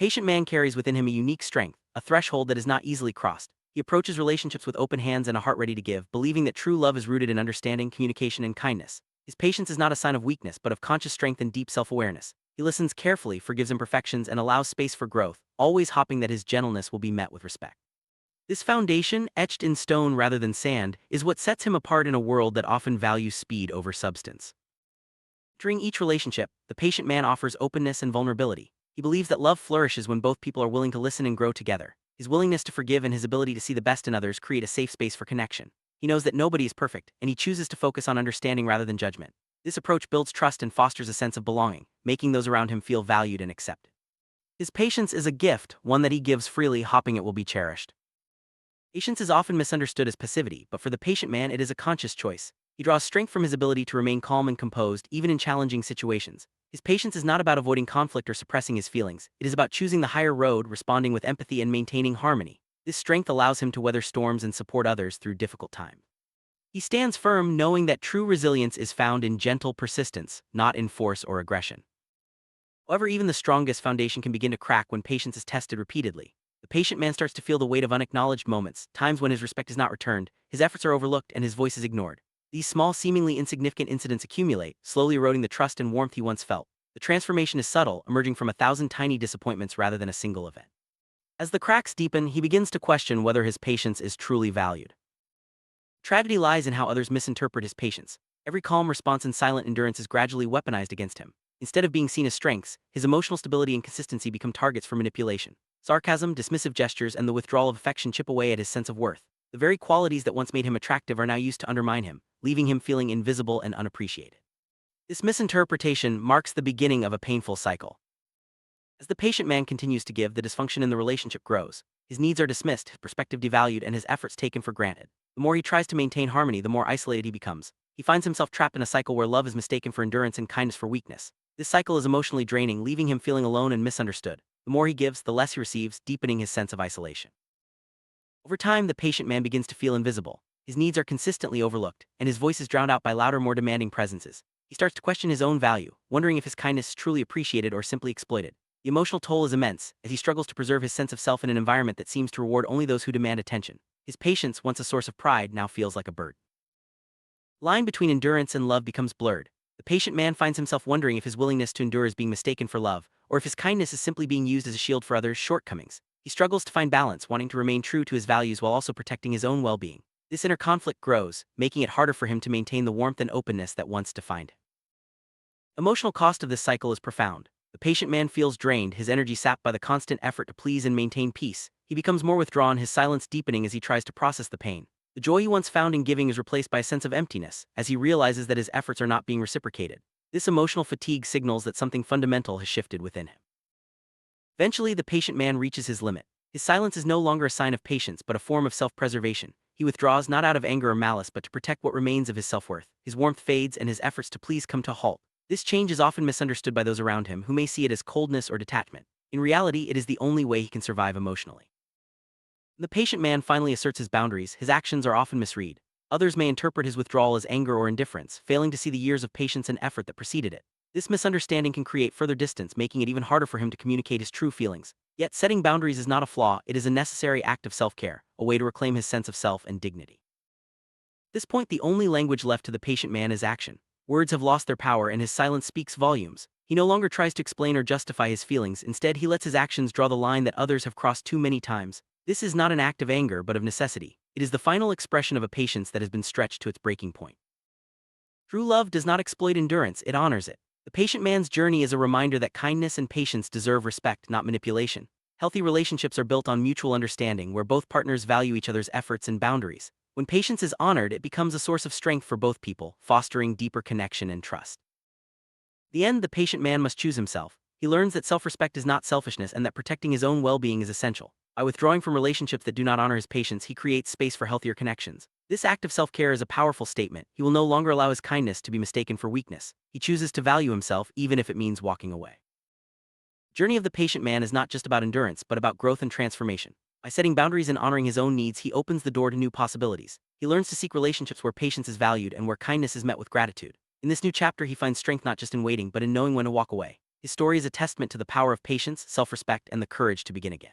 Patient man carries within him a unique strength, a threshold that is not easily crossed. He approaches relationships with open hands and a heart ready to give, believing that true love is rooted in understanding, communication, and kindness. His patience is not a sign of weakness, but of conscious strength and deep self-awareness. He listens carefully, forgives imperfections, and allows space for growth, always hoping that his gentleness will be met with respect. This foundation, etched in stone rather than sand, is what sets him apart in a world that often values speed over substance. During each relationship, the patient man offers openness and vulnerability. He believes that love flourishes when both people are willing to listen and grow together. His willingness to forgive and his ability to see the best in others create a safe space for connection. He knows that nobody is perfect, and he chooses to focus on understanding rather than judgment. This approach builds trust and fosters a sense of belonging, making those around him feel valued and accepted. His patience is a gift, one that he gives freely, hoping it will be cherished. Patience is often misunderstood as passivity, but for the patient man it is a conscious choice. He draws strength from his ability to remain calm and composed, even in challenging situations. His patience is not about avoiding conflict or suppressing his feelings, it is about choosing the higher road, responding with empathy and maintaining harmony. This strength allows him to weather storms and support others through difficult times. He stands firm, knowing that true resilience is found in gentle persistence, not in force or aggression. However, even the strongest foundation can begin to crack when patience is tested repeatedly. The patient man starts to feel the weight of unacknowledged moments, times when his respect is not returned, his efforts are overlooked, and his voice is ignored. These small, seemingly insignificant incidents accumulate, slowly eroding the trust and warmth he once felt. The transformation is subtle, emerging from 1,000 tiny disappointments rather than a single event. As the cracks deepen, he begins to question whether his patience is truly valued. Tragedy lies in how others misinterpret his patience. Every calm response and silent endurance is gradually weaponized against him. Instead of being seen as strengths, his emotional stability and consistency become targets for manipulation. Sarcasm, dismissive gestures, and the withdrawal of affection chip away at his sense of worth. The very qualities that once made him attractive are now used to undermine him, leaving him feeling invisible and unappreciated. This misinterpretation marks the beginning of a painful cycle. As the patient man continues to give, the dysfunction in the relationship grows. His needs are dismissed, his perspective devalued, and his efforts taken for granted. The more he tries to maintain harmony, the more isolated he becomes. He finds himself trapped in a cycle where love is mistaken for endurance and kindness for weakness. This cycle is emotionally draining, leaving him feeling alone and misunderstood. The more he gives, the less he receives, deepening his sense of isolation. Over time, the patient man begins to feel invisible. His needs are consistently overlooked, and his voice is drowned out by louder, more demanding presences. He starts to question his own value, wondering if his kindness is truly appreciated or simply exploited. The emotional toll is immense, as he struggles to preserve his sense of self in an environment that seems to reward only those who demand attention. His patience, once a source of pride, now feels like a burden. The line between endurance and love becomes blurred. The patient man finds himself wondering if his willingness to endure is being mistaken for love, or if his kindness is simply being used as a shield for others' shortcomings. He struggles to find balance, wanting to remain true to his values while also protecting his own well-being. This inner conflict grows, making it harder for him to maintain the warmth and openness that once defined him. Emotional cost of this cycle is profound. The patient man feels drained, his energy sapped by the constant effort to please and maintain peace. He becomes more withdrawn, his silence deepening as he tries to process the pain. The joy he once found in giving is replaced by a sense of emptiness, as he realizes that his efforts are not being reciprocated. This emotional fatigue signals that something fundamental has shifted within him. Eventually, the patient man reaches his limit. His silence is no longer a sign of patience, but a form of self-preservation. He withdraws not out of anger or malice, but to protect what remains of his self-worth. His warmth fades, and his efforts to please come to a halt. This change is often misunderstood by those around him, who may see it as coldness or detachment. In reality, it is the only way he can survive emotionally. When the patient man finally asserts his boundaries, his actions are often misread. Others may interpret his withdrawal as anger or indifference, failing to see the years of patience and effort that preceded it. This misunderstanding can create further distance, making it even harder for him to communicate his true feelings. Yet setting boundaries is not a flaw, it is a necessary act of self-care, a way to reclaim his sense of self and dignity. At this point, the only language left to the patient man is action. Words have lost their power, and his silence speaks volumes. He no longer tries to explain or justify his feelings, instead he lets his actions draw the line that others have crossed too many times. This is not an act of anger, but of necessity. It is the final expression of a patience that has been stretched to its breaking point. True love does not exploit endurance, it honors it. The patient man's journey is a reminder that kindness and patience deserve respect, not manipulation. Healthy relationships are built on mutual understanding, where both partners value each other's efforts and boundaries. When patience is honored, it becomes a source of strength for both people, fostering deeper connection and trust. In the end, the patient man must choose himself. He learns that self-respect is not selfishness and that protecting his own well-being is essential. By withdrawing from relationships that do not honor his patience, he creates space for healthier connections. This act of self-care is a powerful statement. He will no longer allow his kindness to be mistaken for weakness. He chooses to value himself, even if it means walking away. The journey of the patient man is not just about endurance, but about growth and transformation. By setting boundaries and honoring his own needs, he opens the door to new possibilities. He learns to seek relationships where patience is valued and where kindness is met with gratitude. In this new chapter, he finds strength not just in waiting, but in knowing when to walk away. His story is a testament to the power of patience, self-respect, and the courage to begin again.